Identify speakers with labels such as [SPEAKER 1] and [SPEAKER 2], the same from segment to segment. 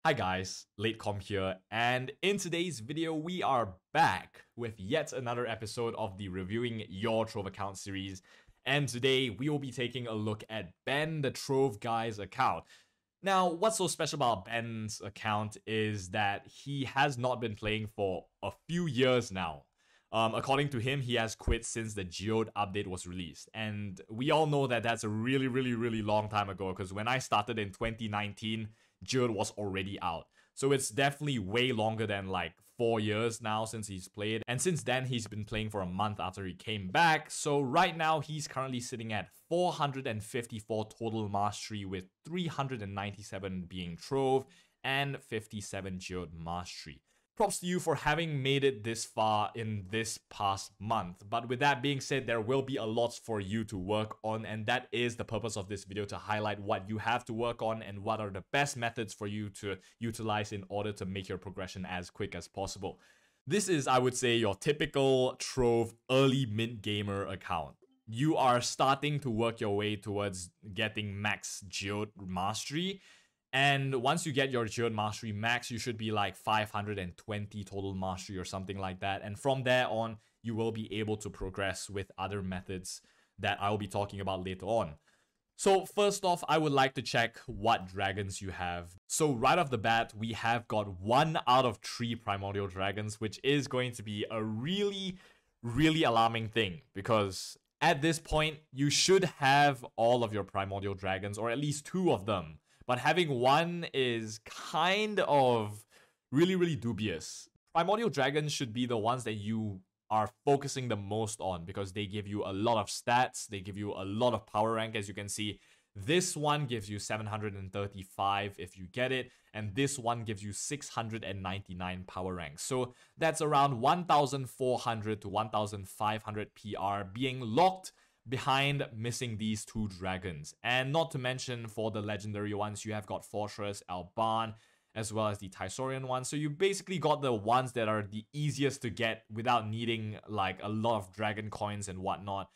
[SPEAKER 1] Hi guys, LateCom here, and in today's video we are back with yet another episode of the Reviewing Your Trove Account series, and today we will be taking a look at Ben the Trove Guy's account. Now, what's so special about Ben's account is that he has not been playing for a few years now. According to him, he has quit since the Geode update was released, and we all know that that's a really long time ago, because when I started in 2019, Geode was already out. So it's definitely way longer than like 4 years now since he's played. And since then, he's been playing for a month after he came back. So right now, he's currently sitting at 454 total mastery, with 397 being Trove and 57 Geode mastery. Props to you for having made it this far in this past month. But with that being said, there will be a lot for you to work on, and that is the purpose of this video, to highlight what you have to work on and what are the best methods for you to utilize in order to make your progression as quick as possible. This is, I would say, your typical Trove early mid gamer account. You are starting to work your way towards getting max Geode mastery. And once you get your Geode mastery max, you should be like 520 total mastery or something like that. And from there on, you will be able to progress with other methods that I'll be talking about later on. So first off, I would like to check what dragons you have. So right off the bat, we have got 1 out of 3 primordial dragons, which is going to be a really alarming thing, because at this point, you should have all of your primordial dragons, or at least 2 of them. But having 1 is kind of really dubious. Primordial dragons should be the ones that you are focusing the most on, because they give you a lot of stats, they give you a lot of power rank. As you can see, this one gives you 735 if you get it, and this one gives you 699 power rank. So that's around 1400 to 1500 PR being locked behind missing these 2 dragons. And not to mention, for the legendary ones, you have got Fortress, Alban, as well as the Tysorian ones. So you basically got the ones that are the easiest to get without needing like a lot of dragon coins and whatnot.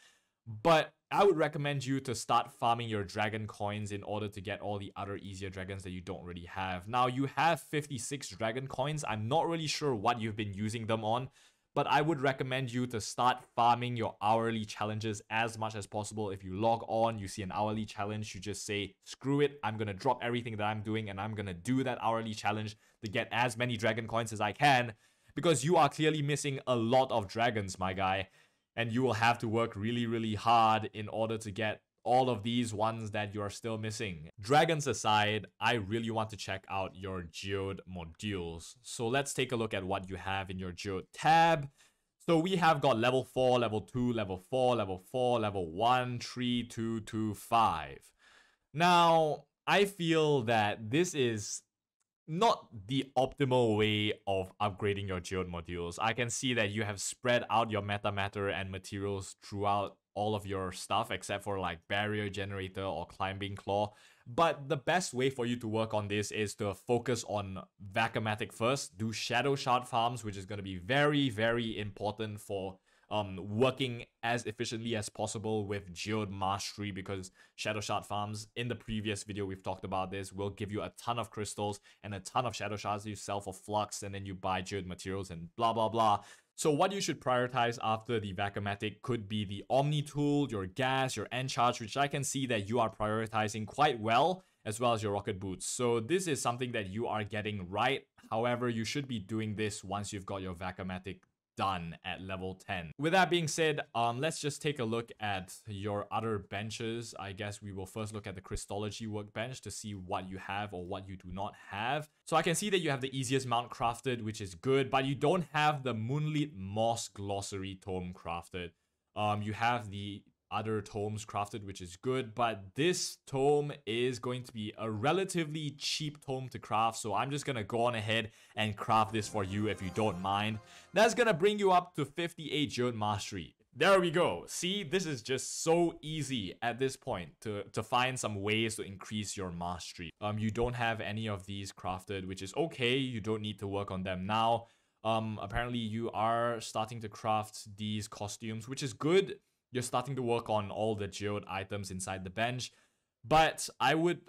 [SPEAKER 1] But I would recommend you to start farming your dragon coins in order to get all the other easier dragons that you don't really have. Now, you have 56 dragon coins. I'm not really sure what you've been using them on, but I would recommend you to start farming your hourly challenges as much as possible. If you log on, you see an hourly challenge, you just say, screw it, I'm going to drop everything that I'm doing and I'm going to do that hourly challenge to get as many dragon coins as I can, because you are clearly missing a lot of dragons, my guy, and you will have to work really hard in order to get all of these ones that you are still missing. Dragons aside, I really want to check out your Geode Modules. So let's take a look at what you have in your Geode tab. So we have got level 4, level 2, level 4, level 4, level 1, 3, 2, 2, 5. Now, I feel that this is not the optimal way of upgrading your Geode Modules. I can see that you have spread out your meta matter and materials throughout all of your stuff, except for like Barrier Generator or Climbing Claw. But the best way for you to work on this is to focus on Vacuumatic first. Do Shadow Shard farms, which is going to be very important for working as efficiently as possible with Geode Mastery, because Shadow Shard farms, in the previous video we've talked about this, will give you a ton of crystals and a ton of Shadow Shards you sell for Flux, and then you buy Geode materials and blah. So what you should prioritize after the Vacuumatic could be the Omni Tool, your Gas, your Encharge, which I can see that you are prioritizing quite well, as well as your Rocket Boots. So this is something that you are getting right. However, you should be doing this once you've got your Vacuumatic done at level 10. With that being said, let's just take a look at your other benches. I guess we will first look at the Crystology workbench to see what you have or what you do not have. So I can see that you have the easiest mount crafted, which is good, but you don't have the Moonlit Moss Glossary tome crafted. You have the other tomes crafted, which is good, but this tome is going to be a relatively cheap tome to craft, so I'm just gonna go on ahead and craft this for you if you don't mind. That's gonna bring you up to 58 Geode Mastery. There we go. See, this is just so easy at this point to find some ways to increase your mastery. You don't have any of these crafted, which is okay. You don't need to work on them now. Apparently you are starting to craft these costumes, which is good. You're starting to work on all the Geode items inside the bench, but I would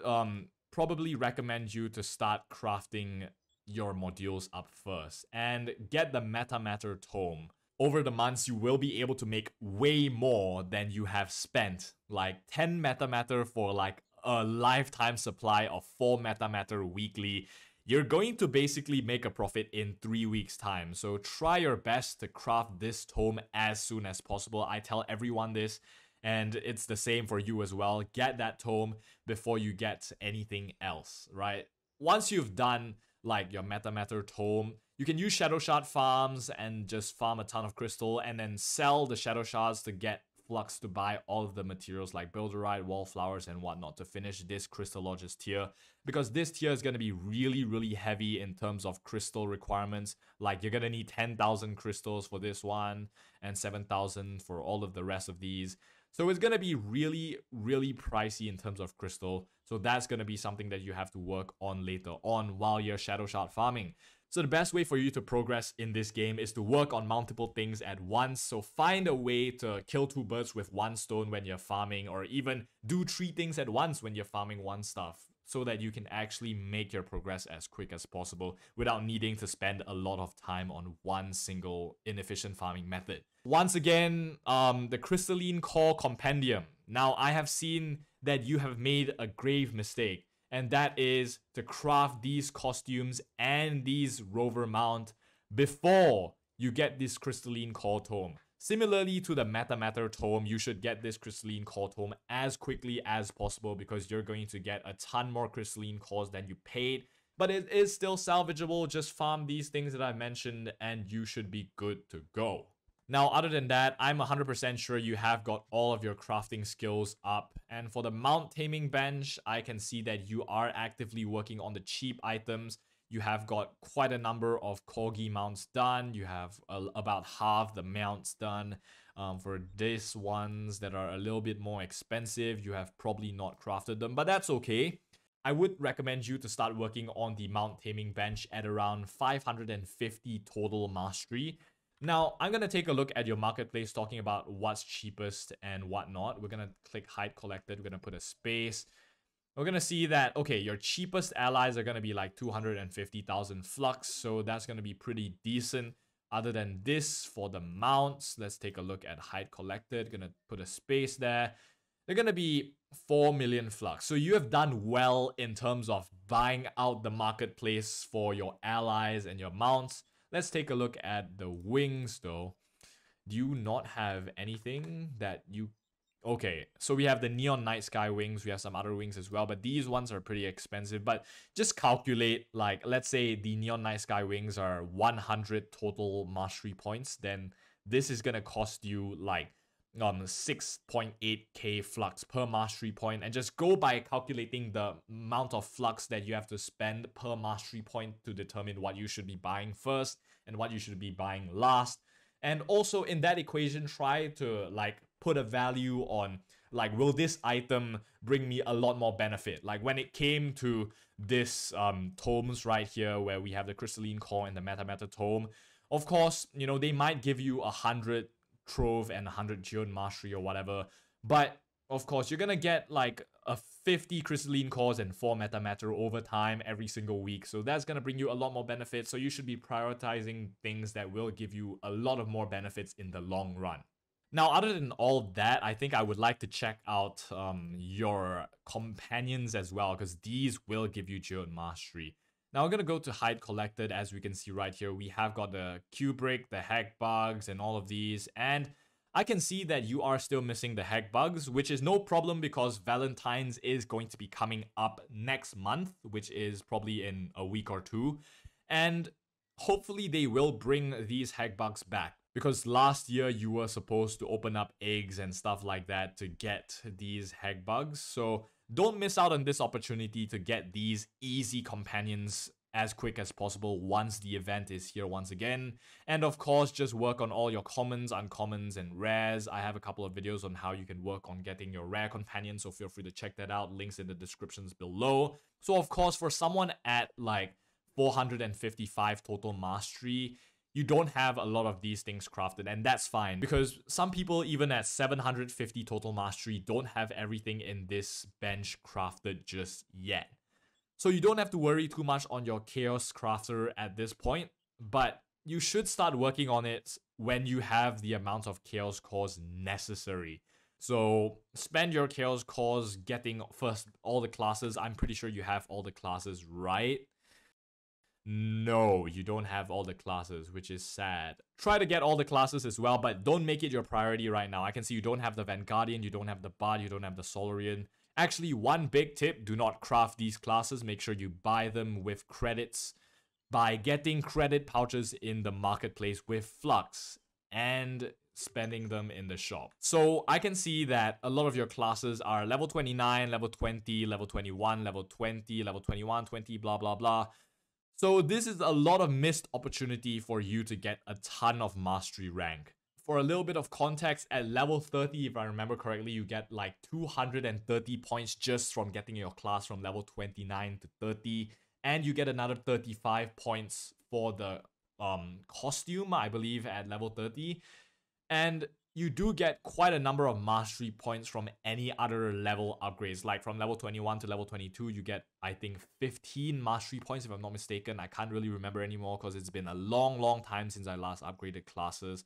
[SPEAKER 1] probably recommend you to start crafting your modules up first and get the metamatter tome. Over the months, you will be able to make way more than you have spent. Like 10 metamatter for like a lifetime supply of 4 metamatter weekly. You're going to basically make a profit in 3 weeks time. So try your best to craft this tome as soon as possible. I tell everyone this, and it's the same for you as well. Get that tome before you get anything else, right? Once you've done like your metamatter tome, you can use shadow shard farms and just farm a ton of crystal and then sell the shadow shards to get flux to buy all of the materials like builderite, wallflowers, and whatnot to finish this crystallogist tier, because this tier is going to be really heavy in terms of crystal requirements. Like you're going to need 10,000 crystals for this one and 7,000 for all of the rest of these. So it's going to be really pricey in terms of crystal. So that's going to be something that you have to work on later on while you're shadow shard farming. So the best way for you to progress in this game is to work on multiple things at once. So find a way to kill 2 birds with 1 stone when you're farming, or even do 3 things at once when you're farming 1 stuff, so that you can actually make your progress as quick as possible without needing to spend a lot of time on one single inefficient farming method. Once again, the Crystalline Core Compendium. Now, I have seen that you have made a grave mistake, and that is to craft these costumes and these rover mount before you get this Crystalline Core Tome. Similarly to the metamatter tome, you should get this Crystalline Core Tome as quickly as possible, because you're going to get a ton more crystalline cores than you paid. But it is still salvageable. Just farm these things that I mentioned and you should be good to go. Now, other than that, I'm 100% sure you have got all of your crafting skills up. And for the mount taming bench, I can see that you are actively working on the cheap items. You have got quite a number of corgi mounts done. You have about half the mounts done. For these ones that are a little bit more expensive, you have probably not crafted them, but that's okay. I would recommend you to start working on the mount taming bench at around 550 total mastery. Now, I'm going to take a look at your marketplace talking about what's cheapest and whatnot. We're going to click hide collected. We're going to put a space. We're going to see that, okay, your cheapest allies are going to be like 250,000 flux. So that's going to be pretty decent. Other than this, for the mounts, let's take a look at hide collected. Going to put a space there. They're going to be 4 million flux. So you have done well in terms of buying out the marketplace for your allies and your mounts. Let's take a look at the wings though. Do you not have anything that you... Okay, so we have the Neon Night Sky wings. We have some other wings as well, but these ones are pretty expensive. But just calculate, like, let's say the Neon Night Sky wings are 100 total mastery points. Then this is going to cost you like 6.8k flux per mastery point, and just go by calculating the amount of flux that you have to spend per mastery point to determine what you should be buying first and what you should be buying last. And also in that equation, try to like put a value on like, will this item bring me a lot more benefit? Like when it came to this tomes right here, where we have the Crystalline Core and the metamatter tome, of course, you know, they might give you 100 Trove and 100 Geode Mastery or whatever, but of course you're gonna get like a 50 crystalline cores and 4 metamatter over time every single week, so that's gonna bring you a lot more benefits. So you should be prioritizing things that will give you a lot of more benefits in the long run. Now, other than all that, I think I would like to check out your companions as well, because these will give you Geode Mastery. Now we're going to go to hide collected. As we can see right here, we have got the Kubrick, the heck bugs, and all of these. And I can see that you are still missing the heck bugs, which is no problem because Valentine's is going to be coming up next month, which is probably in a week or two. And hopefully they will bring these heck bugs back, because last year you were supposed to open up eggs and stuff like that to get these heck bugs. So don't miss out on this opportunity to get these easy companions as quick as possible once the event is here once again. And of course, just work on all your commons, uncommons, and rares. I have a couple of videos on how you can work on getting your rare companions, so feel free to check that out. Links in the descriptions below. So of course, for someone at like 455 total mastery, you don't have a lot of these things crafted, and that's fine, because some people even at 750 total mastery don't have everything in this bench crafted just yet. So you don't have to worry too much on your Chaos Crafter at this point, but you should start working on it when you have the amount of Chaos Cores necessary. So spend your Chaos Cores getting first all the classes. I'm pretty sure you have all the classes, right? No, you don't have all the classes, which is sad. Try to get all the classes as well, but don't make it your priority right now. I can see you don't have the Vanguardian, you don't have the Bard, you don't have the Solarian. Actually, one big tip, do not craft these classes. Make sure you buy them with credits by getting credit pouches in the marketplace with Flux and spending them in the shop. So I can see that a lot of your classes are level 29, level 20, level 21, level 20, level 21, 20, blah, blah, blah. So this is a lot of missed opportunity for you to get a ton of mastery rank. For a little bit of context, at level 30, if I remember correctly, you get like 230 points just from getting your class from level 29 to 30. And you get another 35 points for the costume, I believe, at level 30. And you do get quite a number of mastery points from any other level upgrades. Like from level 21 to level 22, you get, I think, 15 mastery points if I'm not mistaken. I can't really remember anymore because it's been a long time since I last upgraded classes.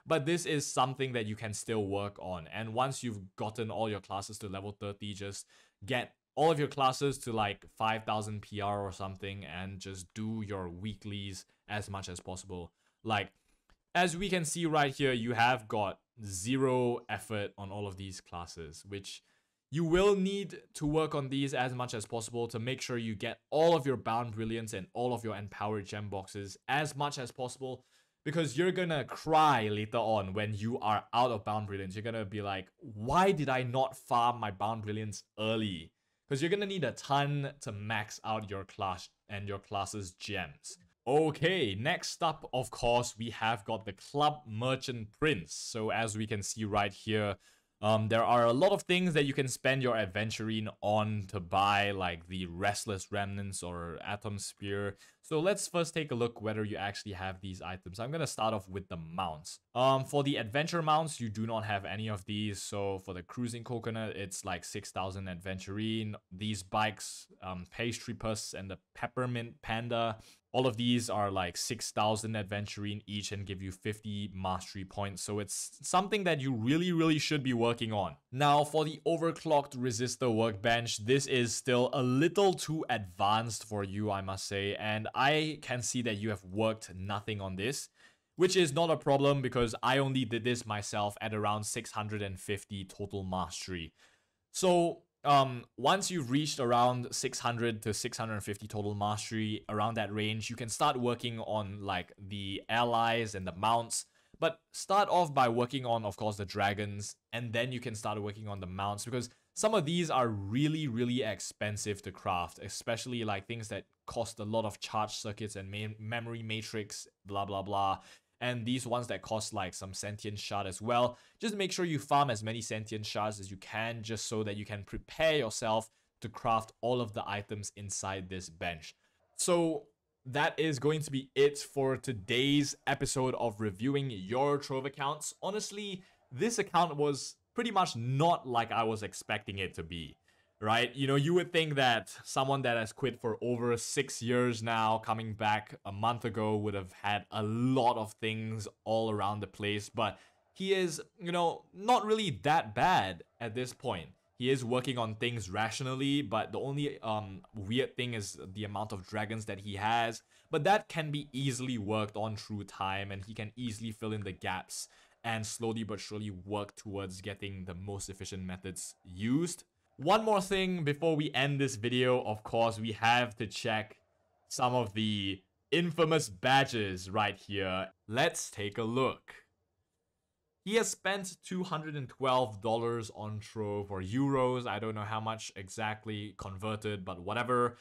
[SPEAKER 1] But this is something that you can still work on. And once you've gotten all your classes to level 30, just get all of your classes to like 5,000 PR or something and just do your weeklies as much as possible. Like, as we can see right here, you have got 0 effort on all of these classes, which you will need to work on these as much as possible to make sure you get all of your Bound Brilliance and all of your Empowered Gem boxes as much as possible, because you're gonna cry later on when you are out of Bound Brilliance. You're gonna be like, why did I not farm my Bound Brilliance early? Because you're gonna need a ton to max out your class and your class's gems. Okay, next up, of course, we have got the Club Merchant Prince. So as we can see right here, there are a lot of things that you can spend your adventurine on to buy, like the Restless Remnants or Atom Spear. So let's first take a look whether you actually have these items. I'm going to start off with the mounts. For the adventure mounts, you do not have any of these. So for the Cruising Coconut, it's like 6,000 adventurine. These bikes, Pastry Puss and the Peppermint Panda, all of these are like 6,000 adventurine each and give you 50 mastery points. So it's something that you really should be working on. Now for the Overclocked Resistor Workbench, this is still a little too advanced for you, I must say. And I can see that you have worked nothing on this, which is not a problem because I only did this myself at around 650 total mastery. So once you've reached around 600 to 650 total mastery, around that range, you can start working on like the allies and the mounts. But start off by working on, of course, the dragons, and then you can start working on the mounts, because some of these are really expensive to craft, especially like things that cost a lot of charge circuits and memory matrix, blah blah blah. And these ones that cost like some sentient shard as well. Just make sure you farm as many sentient shards as you can, just so that you can prepare yourself to craft all of the items inside this bench. So that is going to be it for today's episode of reviewing your Trove accounts. Honestly, this account was pretty much not like I was expecting it to be. Right? You know, you would think that someone that has quit for over 6 years now, coming back a month ago, would have had a lot of things all around the place. But he is, you know, not really that bad at this point. He is working on things rationally, but the only weird thing is the amount of dragons that he has. But that can be easily worked on through time, and he can easily fill in the gaps and slowly but surely work towards getting the most efficient methods used. One more thing before we end this video, of course, we have to check some of the infamous badges right here. Let's take a look. He has spent $212 on Trove, or euros. I don't know how much exactly converted, but whatever.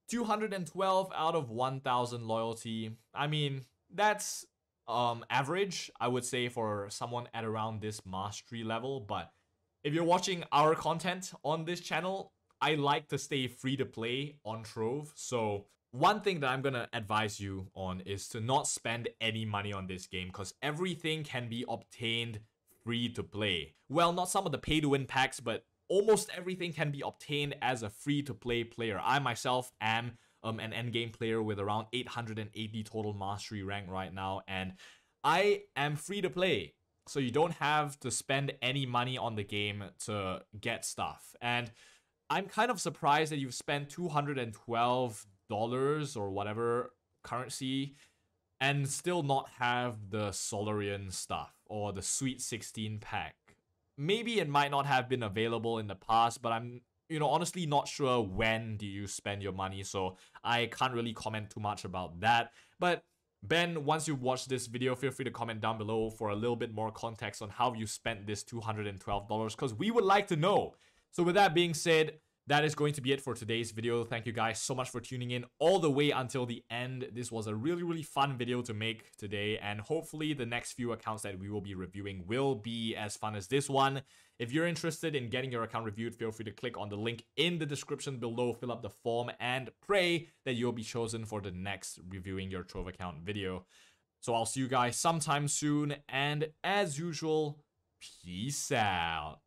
[SPEAKER 1] 212 out of 1,000 loyalty. I mean, that's average, I would say, for someone at around this mastery level, but if you're watching our content on this channel, I like to stay free to play on Trove. So one thing that I'm gonna advise you on is to not spend any money on this game, because everything can be obtained free to play. Well, not some of the pay to win packs, but almost everything can be obtained as a free-to-play player. I myself am an endgame player with around 880 total mastery rank right now, and I am free to play. So you don't have to spend any money on the game to get stuff. And I'm kind of surprised that you've spent $212 or whatever currency and still not have the Solarian stuff or the Sweet 16 pack. Maybe it might not have been available in the past, but I'm honestly not sure when do you spend your money, so I can't really comment too much about that. But Ben, once you've watched this video, feel free to comment down below for a little bit more context on how you spent this $212, because we would like to know. So with that being said, that is going to be it for today's video. Thank you guys so much for tuning in all the way until the end. This was a really fun video to make today, and hopefully the next few accounts that we will be reviewing will be as fun as this one. If you're interested in getting your account reviewed, feel free to click on the link in the description below, fill up the form, and pray that you'll be chosen for the next reviewing your Trove account video. So I'll see you guys sometime soon, and as usual, peace out.